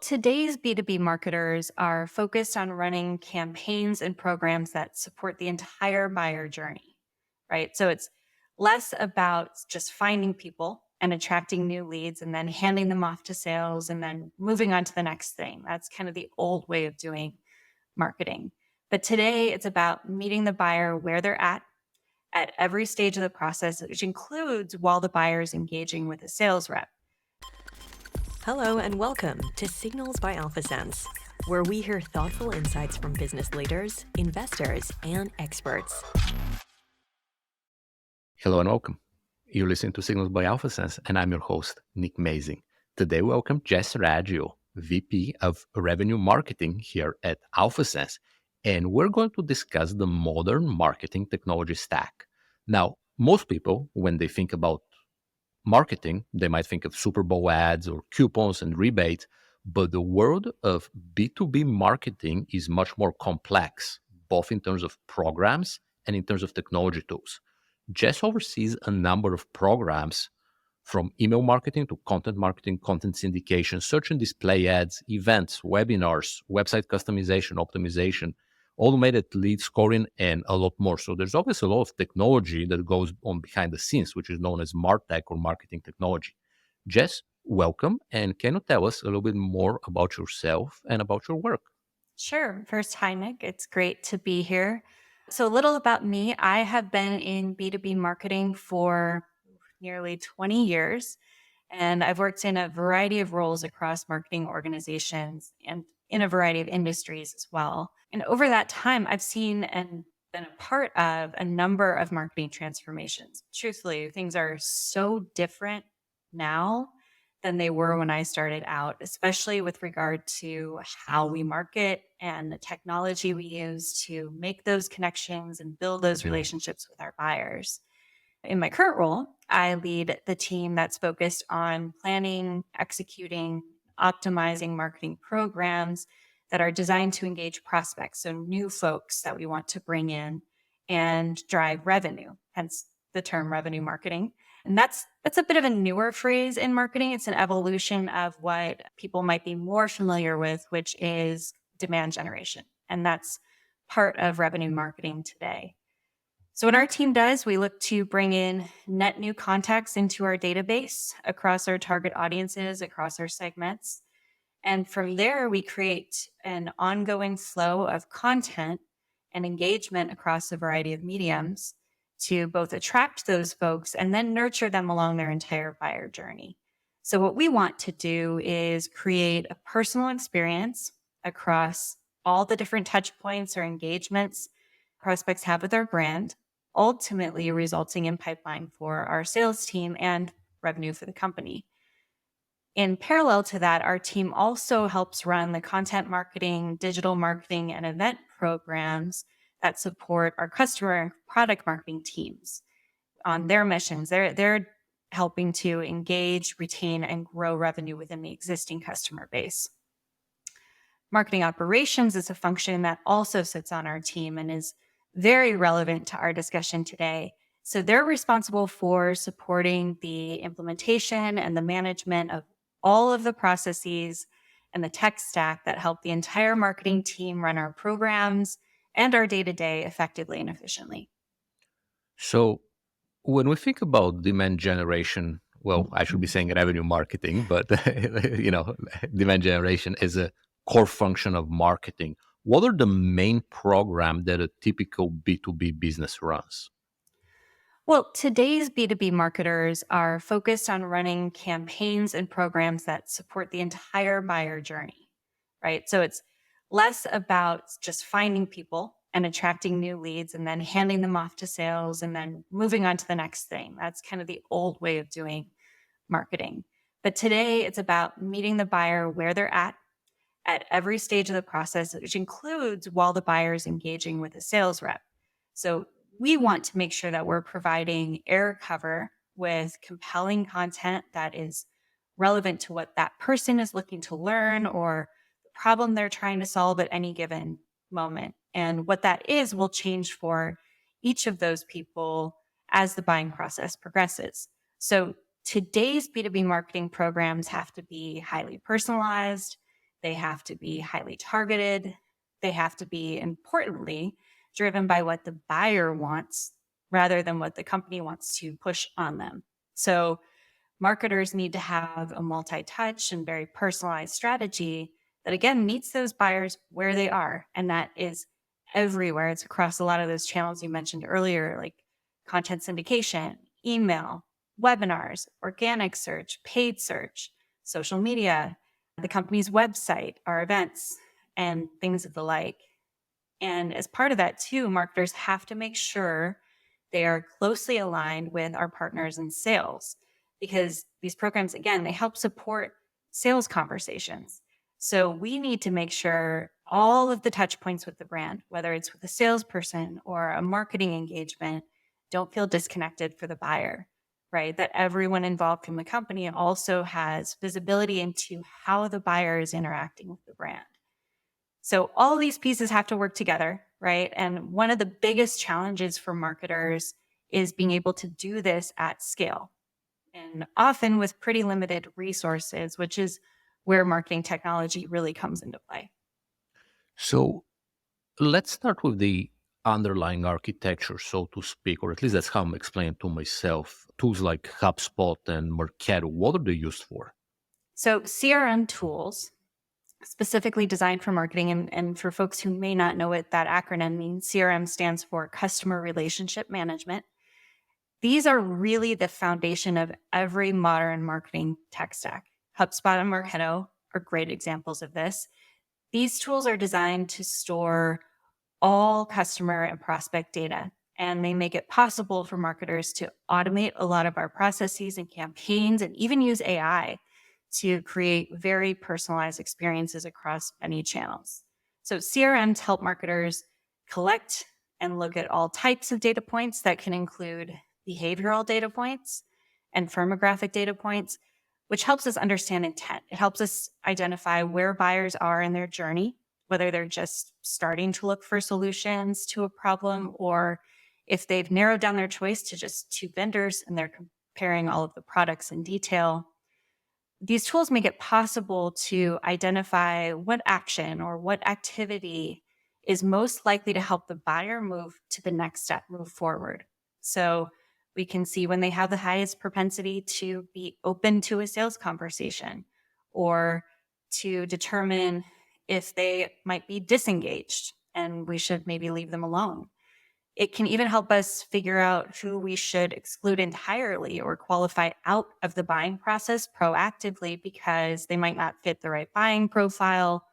Today's B2B marketers are focused on running campaigns and programs that support the entire buyer journey, right? So it's less about just finding people and attracting new leads and then handing them off to sales and then moving on to the next thing. That's kind of the old way of doing marketing. But today it's about meeting the buyer where they're at every stage of the process, which includes while the buyer is engaging with a sales rep. Hello and welcome to Signals by AlphaSense, where we hear thoughtful insights from business leaders, investors, and experts. Hello and welcome. You're listening to Signals by AlphaSense, and I'm your host, Nick Mazing. Today, welcome Jess Raggio, VP of Revenue Marketing here at AlphaSense, and we're going to discuss the modern marketing technology stack. Now, most people, when they think about marketing, they might think of Super Bowl ads or coupons and rebates, but the world of B2B marketing is much more complex, both in terms of programs and in terms of technology tools. Jess oversees a number of programs from email marketing to content marketing, content syndication, search and display ads, events, webinars, website customization, optimization, automated lead scoring, and a lot more. So there's obviously a lot of technology that goes on behind the scenes, which is known as MarTech or marketing technology. Jess, welcome. And can you tell us a little bit more about yourself and about your work? Sure. First, hi, Nick. It's great to be here. So, a little about me. I have been in B2B marketing for nearly 20 years, and I've worked in a variety of roles across marketing organizations and in a variety of industries as well. And over that time, I've seen and been a part of a number of marketing transformations. Truthfully, things are so different now than they were when I started out, especially with regard to how we market and the technology we use to make those connections and build those relationships with our buyers. In my current role, I lead the team that's focused on planning, executing, optimizing marketing programs that are designed to engage prospects, so new folks that we want to bring in and drive revenue, hence the term revenue marketing. And that's a bit of a newer phrase in marketing. It's an evolution of what people might be more familiar with, which is demand generation. And that's part of revenue marketing today. So what our team does, we look to bring in net new contacts into our database across our target audiences, across our segments. And from there, we create an ongoing flow of content and engagement across a variety of mediums to both attract those folks and then nurture them along their entire buyer journey. So what we want to do is create a personal experience across all the different touch points or engagements prospects have with our brand, ultimately resulting in pipeline for our sales team and revenue for the company. In parallel to that, our team also helps run the content marketing, digital marketing, and event programs that support our customer and product marketing teams on their missions. They're helping to engage, retain, and grow revenue within the existing customer base. Marketing operations is a function that also sits on our team and is very relevant to our discussion today. So they're responsible for supporting the implementation and the management of all of the processes and the tech stack that help the entire marketing team run our programs and our day-to-day effectively and efficiently. So when we think about demand generation, well, I should be saying revenue marketing, but demand generation is a core function of marketing. What are the main programs that a typical B2B business runs? Well, today's B2B marketers are focused on running campaigns and programs that support the entire buyer journey, right? So it's less about just finding people and attracting new leads and then handing them off to sales and then moving on to the next thing. That's kind of the old way of doing marketing. But today it's about meeting the buyer where they're at every stage of the process, which includes while the buyer is engaging with a sales rep. So we want to make sure that we're providing air cover with compelling content that is relevant to what that person is looking to learn or the problem they're trying to solve at any given moment. And what that is will change for each of those people as the buying process progresses. So today's B2B marketing programs have to be highly personalized. They have to be highly targeted. They have to be, importantly, driven by what the buyer wants rather than what the company wants to push on them. So marketers need to have a multi-touch and very personalized strategy that again meets those buyers where they are. And that is everywhere. It's across a lot of those channels you mentioned earlier, like content syndication, email, webinars, organic search, paid search, social media, the company's website, our events, and things of the like. And as part of that, too, marketers have to make sure they are closely aligned with our partners in sales because these programs, again, they help support sales conversations. So we need to make sure all of the touch points with the brand, whether it's with a salesperson or a marketing engagement, don't feel disconnected for the buyer, right? That everyone involved from the company also has visibility into how the buyer is interacting with the brand. So all these pieces have to work together, right? And one of the biggest challenges for marketers is being able to do this at scale and often with pretty limited resources, which is where marketing technology really comes into play. So let's start with the underlying architecture, so to speak, or at least that's how I'm explaining to myself. Tools like HubSpot and Marketo, what are they used for? So CRM tools specifically designed for marketing, and for folks who may not know what that acronym means, CRM stands for Customer Relationship Management. These are really the foundation of every modern marketing tech stack. HubSpot and Marketo are great examples of this. These tools are designed to store all customer and prospect data, and they make it possible for marketers to automate a lot of our processes and campaigns and even use AI to create very personalized experiences across many channels. So CRMs help marketers collect and look at all types of data points that can include behavioral data points and firmographic data points, which helps us understand intent. It helps us identify where buyers are in their journey, whether they're just starting to look for solutions to a problem or if they've narrowed down their choice to just two vendors and they're comparing all of the products in detail. These tools make it possible to identify what action or what activity is most likely to help the buyer move to the next step, move forward. So we can see when they have the highest propensity to be open to a sales conversation or to determine if they might be disengaged and we should maybe leave them alone. It can even help us figure out who we should exclude entirely or qualify out of the buying process proactively because they might not fit the right buying profile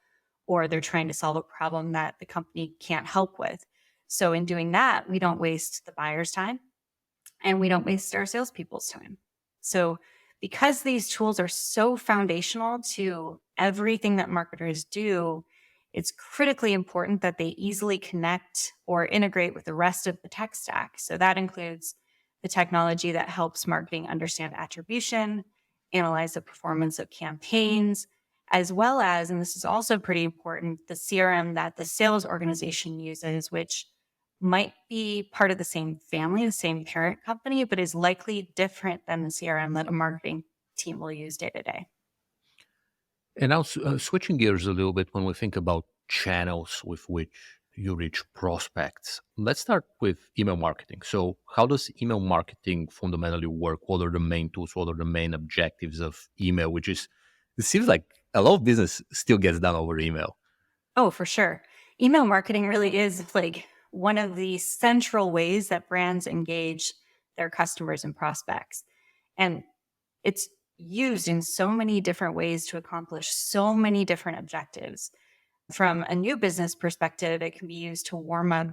or they're trying to solve a problem that the company can't help with. So in doing that, we don't waste the buyer's time and we don't waste our salespeople's time. So because these tools are so foundational to everything that marketers do, it's critically important that they easily connect or integrate with the rest of the tech stack. So that includes the technology that helps marketing understand attribution, analyze the performance of campaigns, as well as, and this is also pretty important, the CRM that the sales organization uses, which might be part of the same family, the same parent company, but is likely different than the CRM that a marketing team will use day to day. And now, switching gears a little bit, when we think about channels with which you reach prospects, let's start with email marketing. So, how does email marketing fundamentally work? What are the main tools? What are the main objectives of email? Which is, it seems like a lot of business still gets done over email. Oh, for sure. Email marketing really is like one of the central ways that brands engage their customers and prospects. And it's used in so many different ways to accomplish so many different objectives. From a new business perspective, it can be used to warm up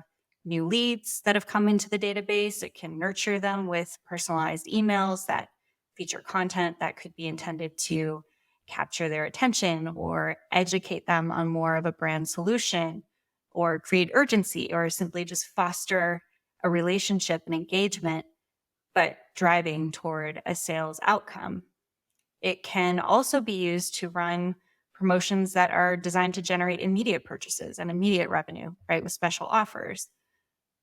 new leads that have come into the database. It can nurture them with personalized emails that feature content that could be intended to capture their attention or educate them on more of a brand solution or create urgency or simply just foster a relationship and engagement, but driving toward a sales outcome. It can also be used to run promotions that are designed to generate immediate purchases and immediate revenue, right, with special offers.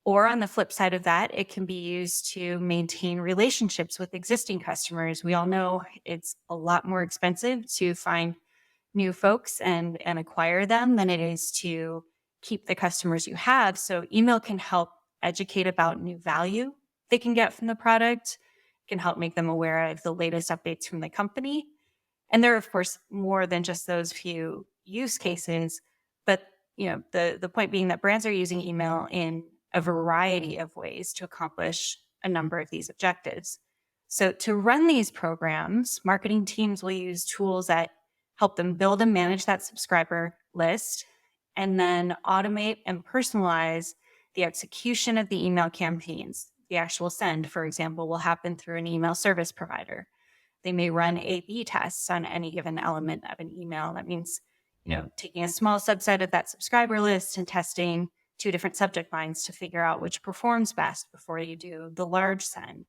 Or on the flip side of that, it can be used to maintain relationships with existing customers. We all know it's a lot more expensive to find new folks and acquire them than it is to keep the customers you have. So email can help educate about new value they can get from the product, can help make them aware of the latest updates from the company. And there are, of course, more than just those few use cases. But the point being that brands are using email in a variety of ways to accomplish a number of these objectives. So to run these programs, marketing teams will use tools that help them build and manage that subscriber list, and then automate and personalize the execution of the email campaigns. The actual send, for example, will happen through an email service provider. They may run A/B tests on any given element of an email. That means, taking a small subset of that subscriber list and testing two different subject lines to figure out which performs best before you do the large send.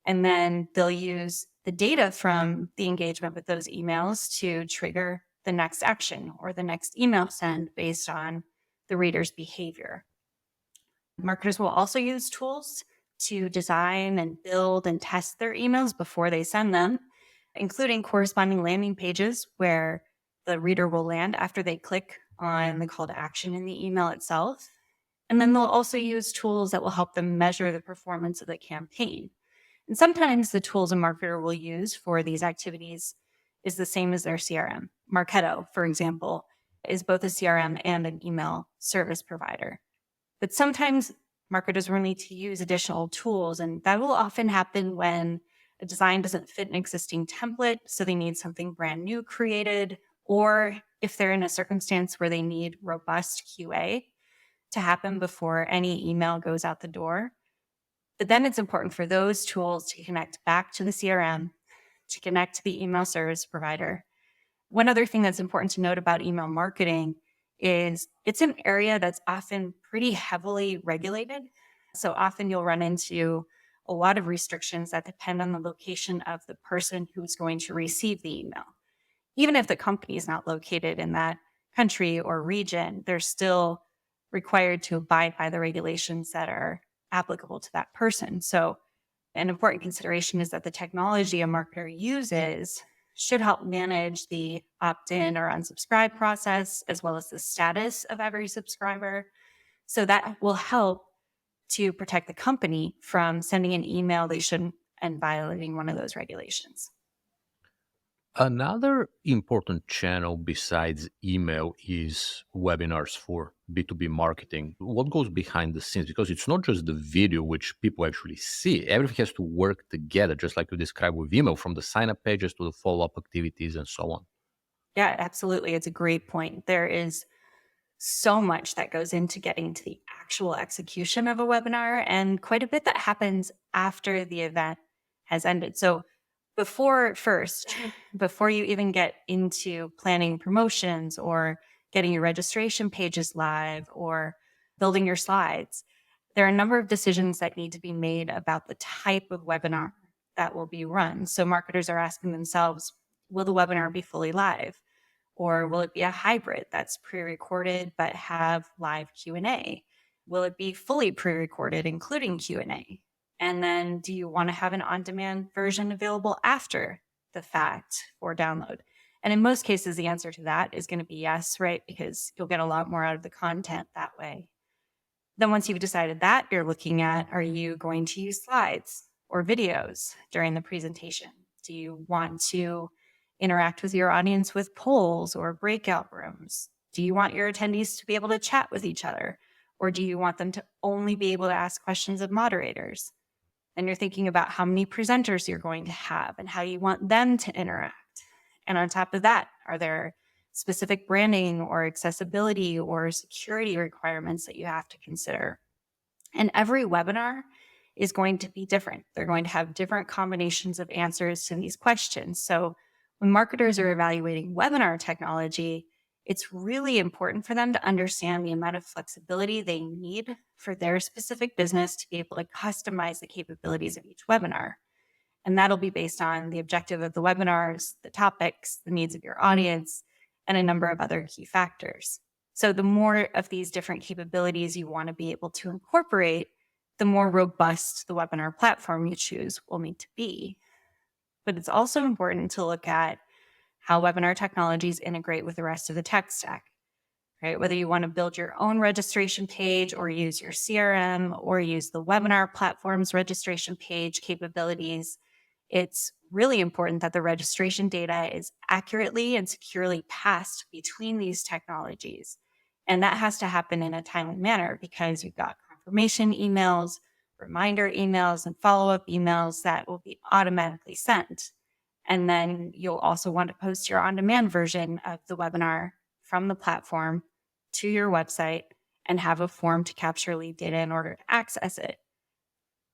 And then they'll use the data from the engagement with those emails to trigger the next action or the next email send based on the reader's behavior. Marketers will also use tools to design and build and test their emails before they send them, including corresponding landing pages where the reader will land after they click on the call to action in the email itself. And then they'll also use tools that will help them measure the performance of the campaign. And sometimes the tools a marketer will use for these activities is the same as their CRM. Marketo, for example, is both a CRM and an email service provider. But sometimes marketers will need to use additional tools, and that will often happen when a design doesn't fit an existing template, so they need something brand new created, or if they're in a circumstance where they need robust QA to happen before any email goes out the door. But then it's important for those tools to connect back to the CRM, to connect to the email service provider. One other thing that's important to note about email marketing is it's an area that's often pretty heavily regulated. So often you'll run into a lot of restrictions that depend on the location of the person who's going to receive the email. Even if the company is not located in that country or region, they're still required to abide by the regulations that are applicable to that person. So an important consideration is that the technology a marketer uses should help manage the opt-in or unsubscribe process, as well as the status of every subscriber. So that will help to protect the company from sending an email they shouldn't and violating one of those regulations. Another important channel besides email is webinars for B2B marketing. What goes behind the scenes? Because it's not just the video which people actually see. Everything has to work together, just like you described with email, from the sign-up pages to the follow-up activities and so on. Yeah, absolutely. It's a great point. There is so much that goes into getting to the actual execution of a webinar, and quite a bit that happens after the event has ended. So before you even get into planning promotions or getting your registration pages live or building your slides, there are a number of decisions that need to be made about the type of webinar that will be run. So marketers are asking themselves, will the webinar be fully live? Or will it be a hybrid that's pre-recorded but have live Q&A? Will it be fully pre-recorded, including Q&A? And then do you want to have an on-demand version available after the fact for download? And in most cases, the answer to that is going to be yes, right? Because you'll get a lot more out of the content that way. Then once you've decided that, you're looking at, are you going to use slides or videos during the presentation? Do you want to interact with your audience with polls or breakout rooms? Do you want your attendees to be able to chat with each other? Or do you want them to only be able to ask questions of moderators? And you're thinking about how many presenters you're going to have and how you want them to interact. And on top of that, are there specific branding or accessibility or security requirements that you have to consider? And every webinar is going to be different. They're going to have different combinations of answers to these questions. So when marketers are evaluating webinar technology, it's really important for them to understand the amount of flexibility they need for their specific business to be able to customize the capabilities of each webinar. And that'll be based on the objective of the webinars, the topics, the needs of your audience, and a number of other key factors. So the more of these different capabilities you want to be able to incorporate, the more robust the webinar platform you choose will need to be. But it's also important to look at how webinar technologies integrate with the rest of the tech stack, right? Whether you want to build your own registration page or use your CRM or use the webinar platform's registration page capabilities, it's really important that the registration data is accurately and securely passed between these technologies. And that has to happen in a timely manner because you've got confirmation emails, reminder emails, and follow-up emails that will be automatically sent. And then you'll also want to post your on-demand version of the webinar from the platform to your website and have a form to capture lead data in order to access it.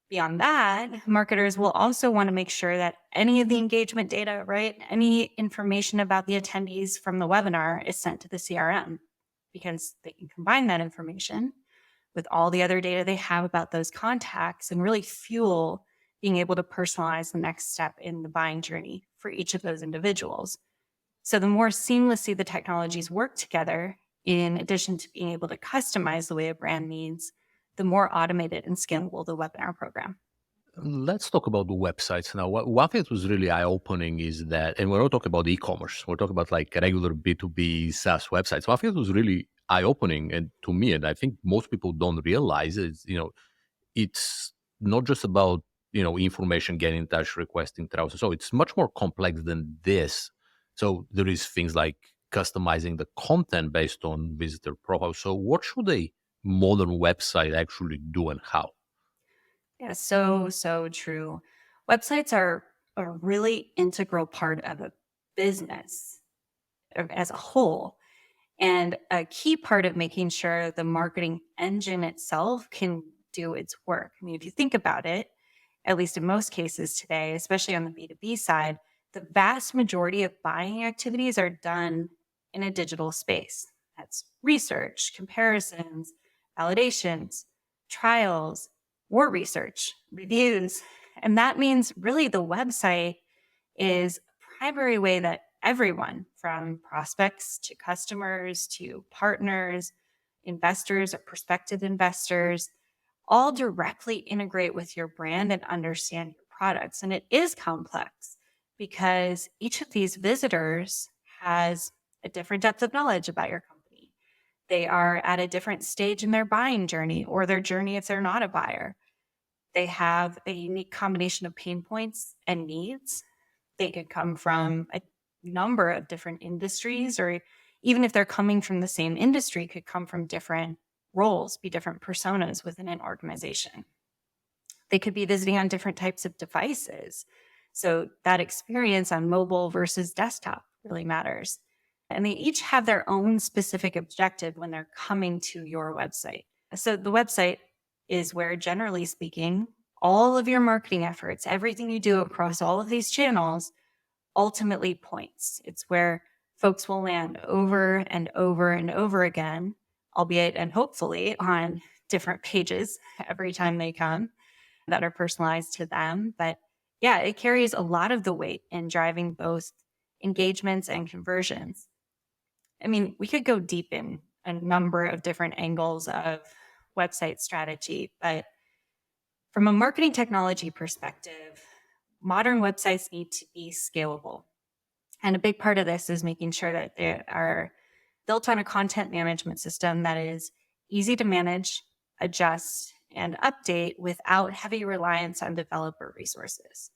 Beyond that, marketers will also want to make sure that any of the engagement data, right, any information about the attendees from the webinar is sent to the CRM because they can combine that information with all the other data they have about those contacts and really fuel being able to personalize the next step in the buying journey for each of those individuals. So the more seamlessly the technologies work together, in addition to being able to customize the way a brand needs, the more automated and scalable the webinar program. Let's talk about the websites now. One thing that was really eye-opening is that, and we're not talking about e-commerce, we're talking about like regular B2B SaaS websites. One thing that was really eye-opening, and to me, and I think most people don't realize is, it's not just about, information, getting in touch, requesting trials. So it's much more complex than this. So there is things like customizing the content based on visitor profile. So what should a modern website actually do and how? Yeah, so true. Websites are a really integral part of a business as a whole. And a key part of making sure the marketing engine itself can do its work. I mean, if you think about it, at least in most cases today, especially on the B2B side, the vast majority of buying activities are done in a digital space. That's research, comparisons, validations, trials, war research, reviews. And that means really the website is a primary way that everyone from prospects to customers to partners, investors or prospective investors, all directly integrate with your brand and understand your products. And it is complex because each of these visitors has a different depth of knowledge about your company. They are at a different stage in their buying journey or their journey if they're not a buyer. They have a unique combination of pain points and needs. They could come from a number of different industries, or even if they're coming from the same industry, could come from different roles, be different personas within an organization. They could be visiting on different types of devices. So that experience on mobile versus desktop really matters. And they each have their own specific objective when they're coming to your website. So the website is where, generally speaking, all of your marketing efforts, everything you do across all of these channels ultimately points. It's where folks will land over and over and over again, albeit and hopefully on different pages every time they come that are personalized to them. But yeah, it carries a lot of the weight in driving both engagements and conversions. I mean, we could go deep in a number of different angles of website strategy, but from a marketing technology perspective, modern websites need to be scalable. And a big part of this is making sure that they are built on a content management system that is easy to manage, adjust, and update without heavy reliance on developer resources.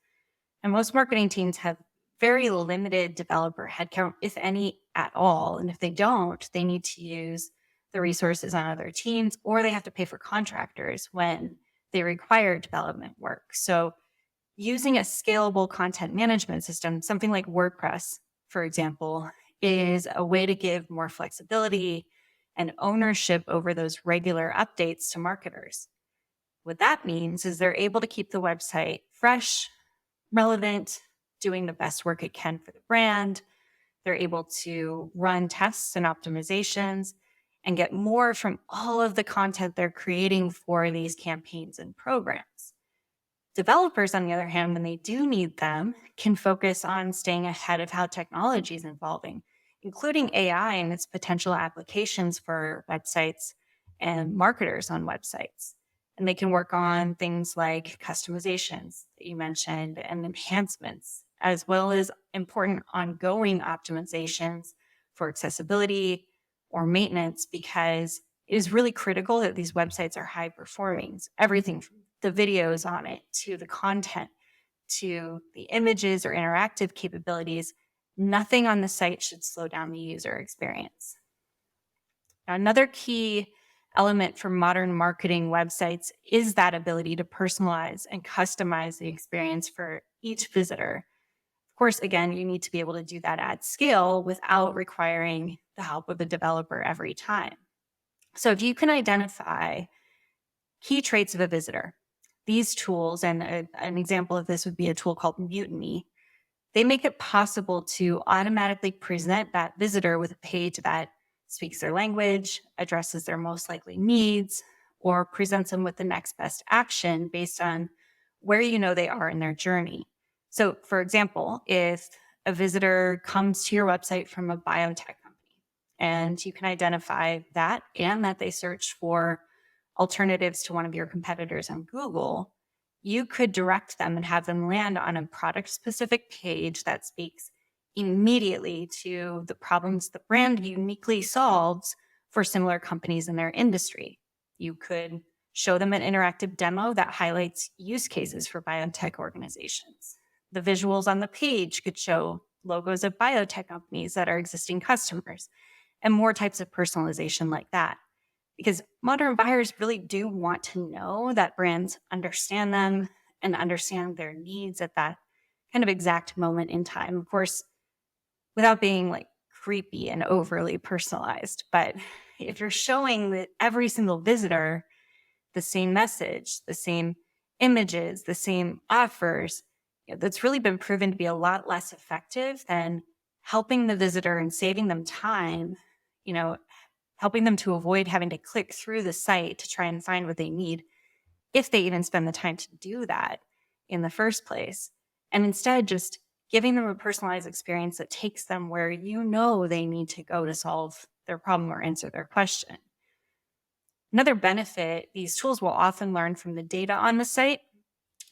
And most marketing teams have very limited developer headcount, if any at all. And if they don't, they need to use the resources on other teams, or they have to pay for contractors when they require development work. So using a scalable content management system, something like WordPress, for example, is a way to give more flexibility and ownership over those regular updates to marketers. What that means is they're able to keep the website fresh, relevant, doing the best work it can for the brand. They're able to run tests and optimizations and get more from all of the content they're creating for these campaigns and programs. Developers, on the other hand, when they do need them, can focus on staying ahead of how technology is evolving, including AI and its potential applications for websites and marketers on websites. And they can work on things like customizations that you mentioned and enhancements as well as important ongoing optimizations for accessibility or maintenance, because it is really critical that these websites are high performing. So everything from the videos on it to the content to the images or interactive capabilities, nothing on the site should slow down the user experience. Now, another key element for modern marketing websites is that ability to personalize and customize the experience for each visitor. Of course, again, you need to be able to do that at scale without requiring the help of a developer every time. So if you can identify key traits of a visitor, these tools, and an example of this would be a tool called Mutiny, they make it possible to automatically present that visitor with a page that speaks their language, addresses their most likely needs, or presents them with the next best action based on where you know they are in their journey. So, for example, if a visitor comes to your website from a biotech company and you can identify that and that they search for alternatives to one of your competitors on Google, you could direct them and have them land on a product specific page that speaks immediately to the problems the brand uniquely solves for similar companies in their industry. You could show them an interactive demo that highlights use cases for biotech organizations. The visuals on the page could show logos of biotech companies that are existing customers and more types of personalization like that. Because modern buyers really do want to know that brands understand them and understand their needs at that kind of exact moment in time. Of course, without being like creepy and overly personalized. But if you're showing that every single visitor the same message, the same images, the same offers, that's really been proven to be a lot less effective than helping the visitor and saving them time, you know, helping them to avoid having to click through the site to try and find what they need, if they even spend the time to do that in the first place. And instead, just giving them a personalized experience that takes them where you know they need to go to solve their problem or answer their question. Another benefit, these tools will often learn from the data on the site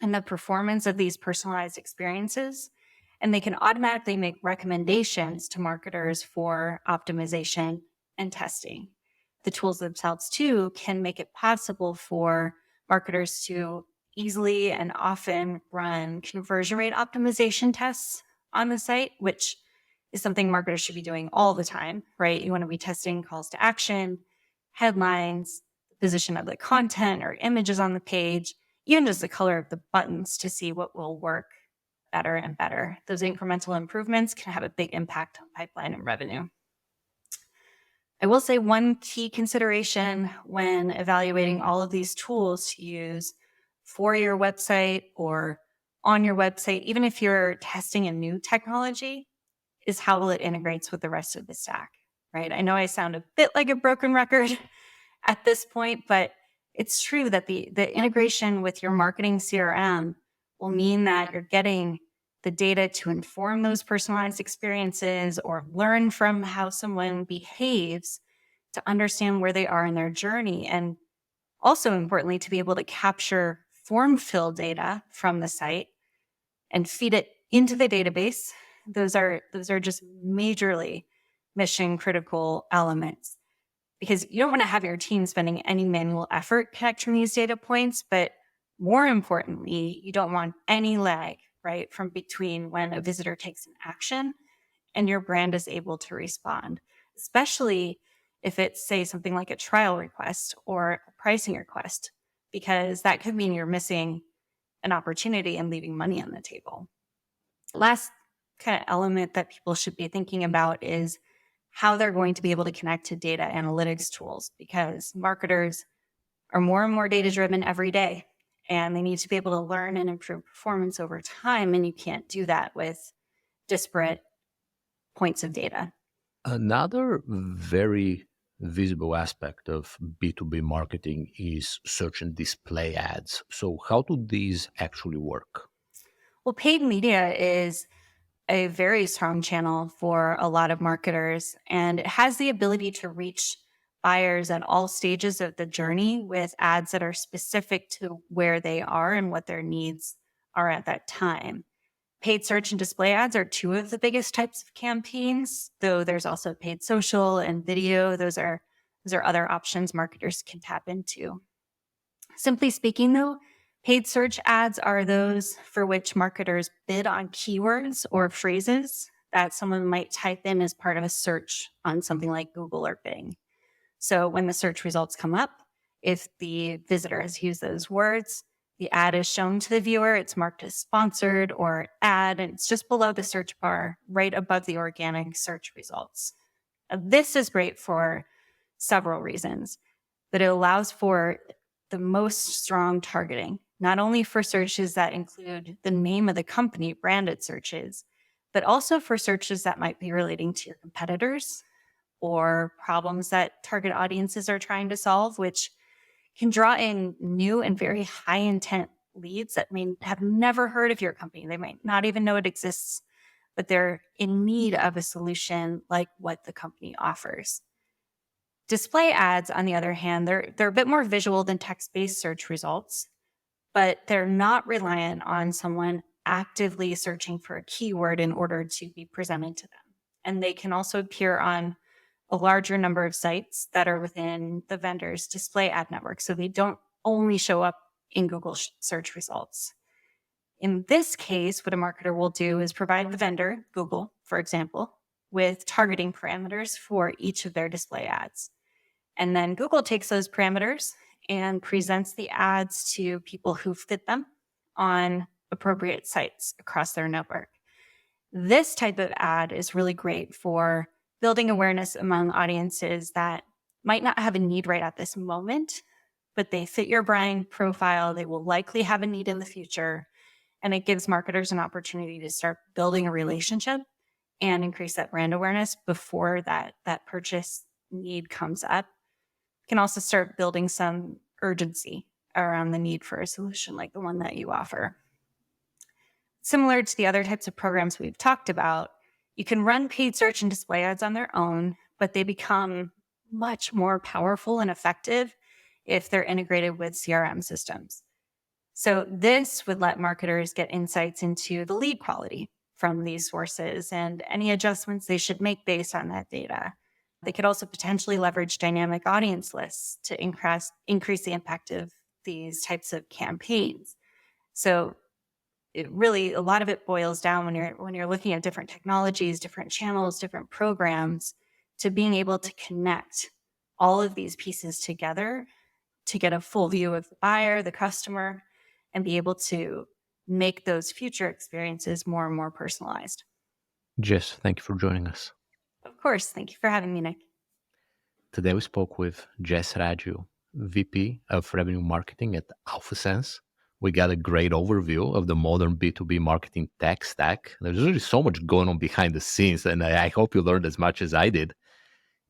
and the performance of these personalized experiences, and they can automatically make recommendations to marketers for optimization and testing. The tools themselves, too, can make it possible for marketers to easily and often run conversion rate optimization tests on the site, which is something marketers should be doing all the time, right? You want to be testing calls to action, headlines, the position of the content or images on the page, even just the color of the buttons to see what will work better and better. Those incremental improvements can have a big impact on pipeline and revenue. I will say one key consideration when evaluating all of these tools to use for your website or on your website, even if you're testing a new technology, is how well it integrates with the rest of the stack, right? I know I sound a bit like a broken record at this point, but it's true that the integration with your marketing CRM will mean that you're getting the data to inform those personalized experiences or learn from how someone behaves to understand where they are in their journey. And also importantly, to be able to capture form fill data from the site and feed it into the database. Those are just majorly mission critical elements, because you don't want to have your team spending any manual effort connecting these data points, but more importantly, you don't want any lag, right, from between when a visitor takes an action and your brand is able to respond, especially if it's, say, something like a trial request or a pricing request, because that could mean you're missing an opportunity and leaving money on the table. Last kind of element that people should be thinking about is how they're going to be able to connect to data analytics tools, because marketers are more and more data driven every day, and they need to be able to learn and improve performance over time. And you can't do that with disparate points of data. Another very visible aspect of B2B marketing is search and display ads. So, how do these actually work? Well, paid media is a very strong channel for a lot of marketers, and it has the ability to reach buyers at all stages of the journey with ads that are specific to where they are and what their needs are at that time. Paid search and display ads are two of the biggest types of campaigns, though there's also paid social and video. Those are other options marketers can tap into. Simply speaking, though, paid search ads are those for which marketers bid on keywords or phrases that someone might type in as part of a search on something like Google or Bing. So when the search results come up, if the visitor has used those words, the ad is shown to the viewer. It's marked as sponsored or ad, and it's just below the search bar, right above the organic search results. This is great for several reasons. That it allows for the most strong targeting, not only for searches that include the name of the company, branded searches, but also for searches that might be relating to your competitors or problems that target audiences are trying to solve, which can draw in new and very high intent leads that may have never heard of your company. They might not even know it exists, but they're in need of a solution like what the company offers. Display ads, on the other hand, they're a bit more visual than text-based search results, but they're not reliant on someone actively searching for a keyword in order to be presented to them. And they can also appear on a larger number of sites that are within the vendor's display ad network. So they don't only show up in Google search results. In this case, what a marketer will do is provide the vendor, Google, for example, with targeting parameters for each of their display ads. And then Google takes those parameters and presents the ads to people who fit them on appropriate sites across their network. This type of ad is really great for building awareness among audiences that might not have a need right at this moment, but they fit your brand profile. They will likely have a need in the future. And it gives marketers an opportunity to start building a relationship and increase that brand awareness before that purchase need comes up. You can also start building some urgency around the need for a solution like the one that you offer. Similar to the other types of programs we've talked about, you can run paid search and display ads on their own, but they become much more powerful and effective if they're integrated with CRM systems. So this would let marketers get insights into the lead quality from these sources and any adjustments they should make based on that data. They could also potentially leverage dynamic audience lists to increase the impact of these types of campaigns. So it really, a lot of it boils down when you're looking at different technologies, different channels, different programs, to being able to connect all of these pieces together to get a full view of the buyer, the customer, and be able to make those future experiences more and more personalized. Jess, thank you for joining us. Of course. Thank you for having me, Nick. Today we spoke with Jess Raggio, VP of Revenue Marketing at AlphaSense. We got a great overview of the modern B2B marketing tech stack. There's really so much going on behind the scenes, and I hope you learned as much as I did.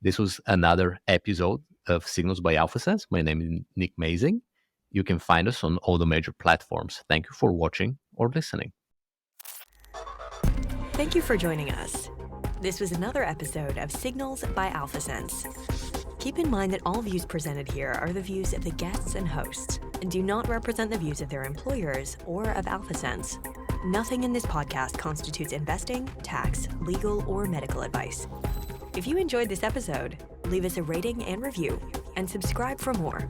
This was another episode of Signals by AlphaSense. My name is Nick Mazing. You can find us on all the major platforms. Thank you for watching or listening. Thank you for joining us. This was another episode of Signals by AlphaSense. Keep in mind that all views presented here are the views of the guests and hosts and do not represent the views of their employers or of AlphaSense. Nothing in this podcast constitutes investing, tax, legal, or medical advice. If you enjoyed this episode, leave us a rating and review and subscribe for more.